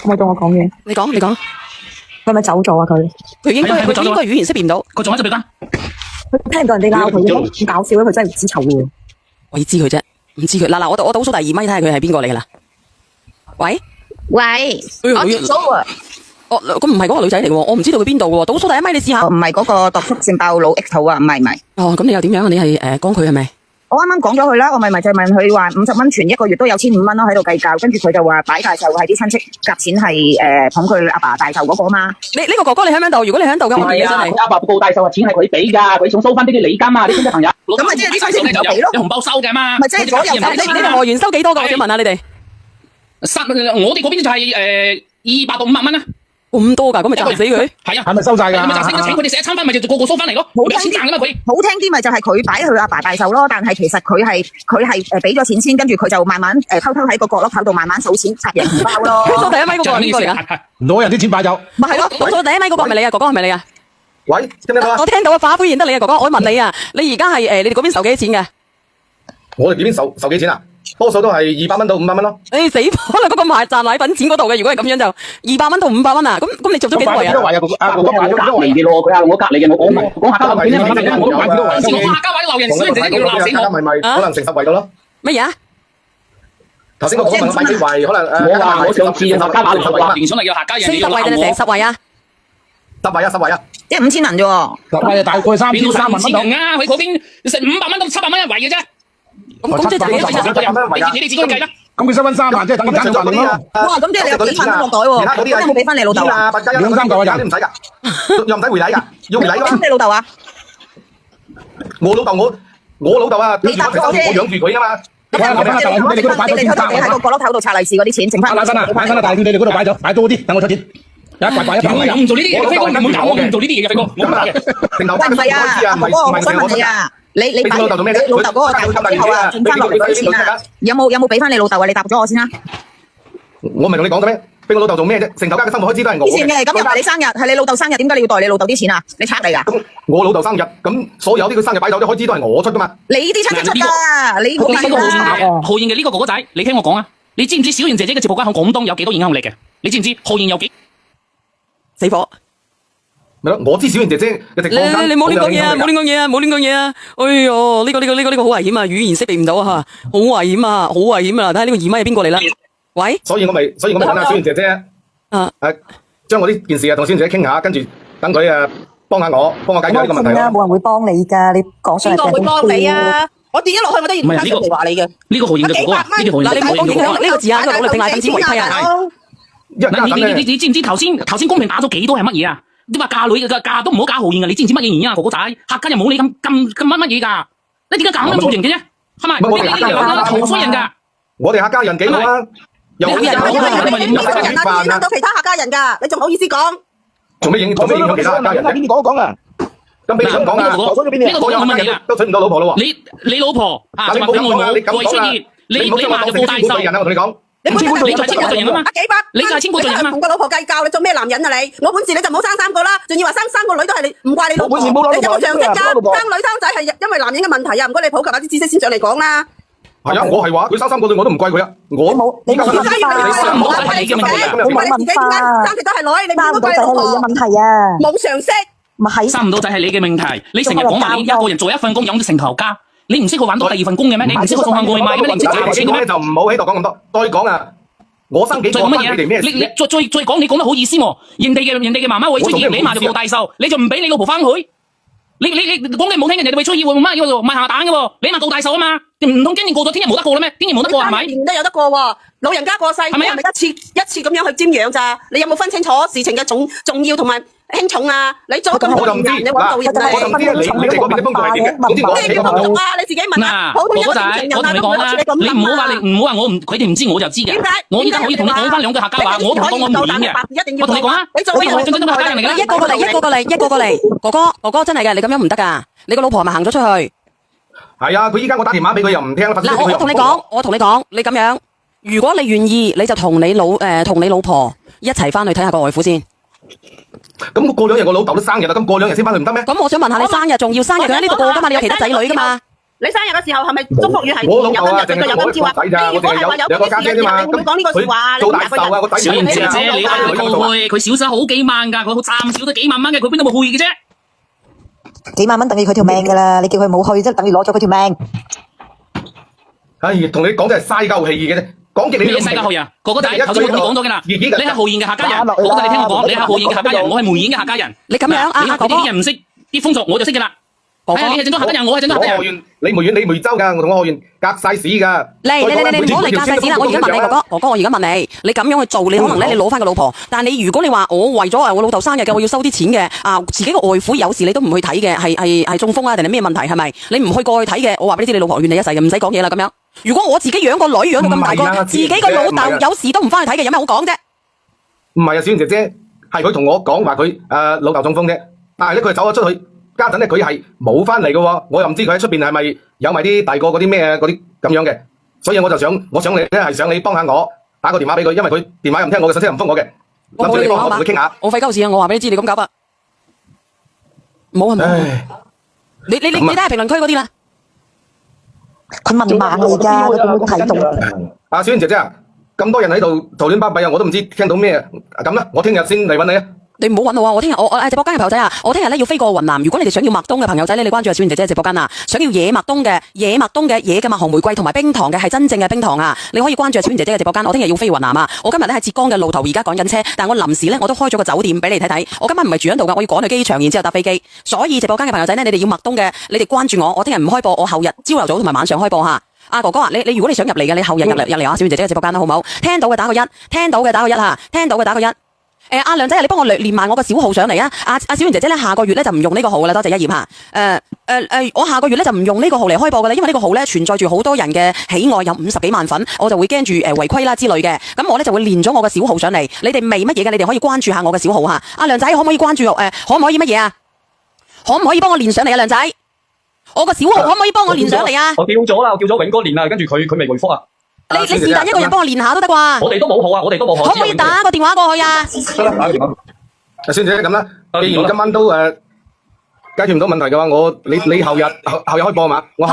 可唔可以到我講嘢？你講，你講。佢咪走咗啊？佢應該語言識別唔到。佢仲喺度邊？佢聽唔到人哋鬧佢，好搞笑咧！佢真係唔知醜嘅。我要知佢啫，唔知佢。嗱，我倒數第二咪睇下佢係邊個嚟噶啦。喂，我接咗啊！哦，咁唔係嗰個女仔嚟喎，我唔知道佢邊度喎。倒數第一咪你試下。唔係嗰個度腹線爆腦 X 圖啊，唔係。哦，咁你又點樣啊？你係講佢係咪？我啱啱講咗佢啦，我咪就問佢話50蚊存一個月都有1500蚊咯，喺度計較，跟住佢就話擺大壽係啲親戚夾錢係捧佢阿爸大壽嗰個嘛。呢個哥哥你喺唔喺度？如果你喺度嘅，我哋真係阿爸報大壽啊，錢係佢俾㗎，佢想收翻啲禮金啊，啲親戚朋友。咁咪即係啲親戚朋友俾咯，有紅包收嘅嘛。咪即係左右你哋外援收幾多㗎？我想問下你哋。我哋嗰邊就係200到500蚊啦。咁多㗎，咁咪賺死佢？係啊，係咪收晒㗎？咁咪就請佢哋食一餐飯，咪就個個收翻嚟咯。冇錢賺㗎嘛佢。好聽啲咪就係佢擺佢阿爸大壽咯，但係其實佢係俾咗錢先，跟住佢就慢慢偷偷喺個角落頭度慢慢數錢插人紅包咯。倒數第一咪嗰個係邊個嚟㗎？攞人啲錢擺走。咪係咯，倒數第一咪嗰個係咪你啊？哥哥係咪你啊？喂，聽唔聽到啊？我聽到啊，化灰認得你啊，哥哥。我問你啊，你而家係你哋嗰邊收幾多錢嘅？我哋呢邊收幾錢啊？多數都係200蚊到500蚊咯。死婆啦！嗰個賣賺奶粉錢嗰度嘅，如果係咁樣就200蚊到500蚊啊！咁你做咗幾多圍啊？我買咗隔離嘅咯，佢係我隔離嘅，我講客家話咧，我買幾多圍？我客家話鬧人，所以就要鬧死我。咪可能成10圍到咯。乜嘢啊？頭先我講問買幾圍，可能我話我上次客家話連上嚟要客家人， 40圍定係成10圍啊？10圍啊，即係5000人啫喎。10圍大概3萬蚊到。啊！佢嗰邊食500蚊到700蚊一圍嘅啫。咁即係你自己計啦。咁佢收翻3萬，即係等於賺咗咯。哇！咁即係你有幾萬蚊落袋喎？咁有冇俾翻你老豆啊？2、3嚿啊，都唔使㗎，又唔使回禮㗎，要回禮㗎嘛。你老豆啊？我老豆啊，我養住佢㗎嘛。你哋喺個角落頭度拆利是嗰啲錢，剩翻。拉伸啊，大叫你哋嗰度擺多啲，等我出錢。一塊我唔做呢啲嘢，飛哥唔做呢啲嘢嘅，飛哥。喂，唔係啊，哥哥，我想問你啊。你擺你老豆嗰個大壽之後啊，轉翻落嚟嗰啲錢啊，有冇俾翻你老豆啊？你答咗我先啦。我咪同你講咗咩？俾我老豆做咩啫？成頭家嘅生活開支都係我。以前嘅咁又話你生日，係你老豆生日，點解你要代你老豆啲錢啊？你賊嚟㗎？咁我老豆生日，咁所有呢個生日擺酒啲開支都係我出㗎嘛？你啲親戚出㗎，你冇計啦。何燕嘅呢個哥哥仔，你聽我講啊！你知唔知小燕姐姐嘅直播間喺廣東有幾多影響力嘅？你知唔知何燕有幾死火？咪咯，我知小燕姐姐嘅直播間。你冇亂講嘢啊！冇亂講嘢啊！冇亂講嘢啊！哎喲，呢個好危險啊！語言識別唔到啊，好危險啊！好危險啊！睇下呢個二咪係邊個嚟啦？喂，所以我咪揾下小燕姐姐將我呢件事同小燕姐姐傾下，跟住等佢幫下我解決呢個問題咯。冇人會幫你㗎，你講上嚟。邊個會幫你啊？我跌咗落去，我都要唔係呢個話你嘅。呢個何燕嘅哥哥，呢個何燕。嗱，你唔好講影響呢個字啊！努力定係禁止違規啊！你知唔知頭先公平打咗幾多係乜嘢啊？你話嫁女嘅嫁都唔好嫁豪言啊！你知唔知乜嘢原因啊？哥哥仔，客家人冇你咁乜嘢㗎？你點解咁樣做人嘅啫？係咪？我哋客家人好衰人㗎。我哋客家人幾好啊？有好人影響到其他客家人㗎，你仲好意思講？做咩影響其他客家人啫？講啊！咁俾你咁講啊？呢個冇問題㗎，都娶唔到老婆咯喎！你老婆啊，就話佢外母外出現，你話就報大壽。人啊！我同你講。你就係千古罪人啊嘛！幾百，你就係千古罪人啊嘛！同個老婆計較，你做咩男人啊你？冇本事你就唔好生3個啦，仲要話生3個女都係你，唔怪你老婆。你有冇常識㗎？生女生仔係因為男人嘅問題啊！唔該你普及下啲知識先上嚟講啦。係啊，我係話佢生3個女我都唔怪佢啊！我冇，你冇點解要你生？唔好怪你嘅問題啊！唔怪你自己點解生極都係女，你唔好怪你老婆。問題啊！冇常識，咪係生唔到仔係你嘅問題。你成日講話你一個人做一份工養咗成頭家，你唔識去揾到第2份工嘅咩？你唔識去送下外賣嘅咩？你唔識賺錢嘅咩？就唔好喺度講咁多，再講啊！我生幾個關你哋咩事？你再講，你講得好意思喎！人哋嘅媽媽會出現，你媽就報大壽，你就唔俾你老婆翻去？你講嘅冇聽，人哋會出現會乜嘢喎？賣下蛋嘅喎，你媽報大壽啊嘛？唔通今年過咗，聽日冇得過啦咩？聽日冇得過係咪？年都有得過喎，老人家過世係咪一次咁樣去瞻仰咋？你有冇分清楚事情嘅重要同埋輕重啊？你做咁多年人，你揾到人嚟，我就唔知你哋嗰邊嘅風俗係點嘅？總之我咩叫風俗啊？你自己問啊！普通一個正常人啊，都唔好似你咁諗啊！你唔好話我唔，佢哋唔知我就知嘅。點解？我依家可以同你講翻2句客家話，我同你講我唔演嘅。我同你講啊，我係正宗客家人嚟㗎。一個過嚟，哥哥真係嘅，你咁樣唔得㗎。你個老婆係咪行咗出去？係啊，佢依家我打電話俾佢又唔聽啦。嗱，我同你講，你咁樣，如果你願意，你就同你老婆一齊翻去睇下個外父先。咁過2日我老豆都生日啦，咁過2日先翻去唔得咩？咁我想問下你生日仲要生日佢喺呢度過㗎嘛？你有其他仔女㗎嘛？你生日嘅時候係咪祝福語係有我老豆啊，今日佢就有今朝啊？你如果係話有個家姐啫嘛，你會唔會講呢個説話？做大壽啊，個仔小賢姐姐，你嗌佢告去，佢少咗好幾萬㗎，佢暫少都幾萬蚊嘅，佢邊度冇去嘅啫？幾萬蚊等於佢條命㗎啦，你叫佢冇去，即係等於攞咗佢條命。唉，同你講真係嘥鳩氣嘅啫，講極你咩世界浩然？哥哥仔，頭先我同你講咗嘅啦，你係浩然嘅客家人，哥哥仔你聽我講，你係浩然嘅客家人，我係梅縣嘅客家人。你咁樣啊，哥哥，啲人唔識啲風俗，我就識㗎啦。哥哥，你係正宗客家人，我係正宗客家人。你梅縣你梅州㗎，我同我學院隔晒屎㗎。你唔好嚟隔晒屎啦！我而家問你哥哥，我而家問你，你咁樣去做，你可能咧你攞翻個老婆，但係你如果你話我為咗我老豆生日嘅，我要收啲錢嘅啊，自己個外父有時你都唔去睇嘅，係中風啊定係咩問題係咪？你唔去過去睇嘅，我話俾你知，你老婆怨你一世嘅，唔使講嘢啦咁樣。如果我自己養個女養到咁大個，自己個老豆有時都唔翻去睇嘅，有咩好講啫？唔係啊，小賢姐姐係佢同我講話佢老豆中風啫，但係咧佢走咗出去。家陣咧佢係冇翻嚟嘅喎，我又唔知佢喺出邊係咪有埋啲大個嗰啲咩嗰啲咁樣嘅，所以我想你咧係想你幫下我打個電話俾佢，因為佢電話又唔聽我嘅，信息又唔覆我嘅，諗住你幫我同佢傾下。我費鳩事啊！我話俾你知，你咁搞法，冇係咪？你睇下評論區嗰啲啦，佢文盲嚟㗎，佢冇睇到。阿小賢姐姐啊，咁多人喺度嘈亂巴閉啊，我都唔知聽到咩咁啦，我聽日先嚟揾你啊！你唔好揾我啊！我聽日我直播間嘅朋友仔啊，我聽日咧要飛過雲南。如果你哋想要麥冬嘅朋友仔咧，你關注阿小賢姐姐直播間啊。想要野麥冬嘅野嘅麥芽玫瑰同埋冰糖嘅係真正嘅冰糖啊！你可以關注阿小賢姐姐嘅直播間。我聽日要飛雲南啊！我今日咧喺浙江嘅路頭，而家趕緊車，但係我臨時咧我都開咗個酒店俾你睇睇。我今晚唔係住喺度噶，我要趕去機場，然之後搭飛機。所以直播間嘅朋友仔咧，你哋要麥冬嘅，你哋關注我。我聽日唔開播，我後日朝頭早同埋晚上開播吓。阿哥哥啊，你如果你想入嚟嘅，你後日入嚟啊！小賢姐姐嘅直播間啦，好唔好？聽到嘅打個一，聽到嘅打個一吓，聽到嘅打個一。阿亮仔，你幫我連埋我個小號上嚟啊！阿小賢姐姐咧，下個月咧就唔用呢個號噶啦，多謝一言吓。我下個月咧就唔用呢個號嚟開播噶啦，因為呢個號咧存在住好多人嘅喜愛，有50幾萬粉，我就會驚住違規啦之類嘅。咁我咧就會連咗我個小號上嚟，你哋未乜嘢嘅，你哋可以關注下我嘅小號吓。阿亮仔可唔可以關注可唔可以乜嘢啊？可唔可以幫我連上嚟啊？亮仔，我個小號可唔可以幫我連上嚟啊？我叫咗啦，我叫咗永哥連啦，跟住佢未回覆啊。你是但一個人幫我連下都得啩？我哋都冇號啊，我哋都冇號。可唔可以打個電話過去啊？得啦，打個電話。小賢姐姐咁啦，既然今晚都解決唔到問題嘅話，你後日開播嘛？我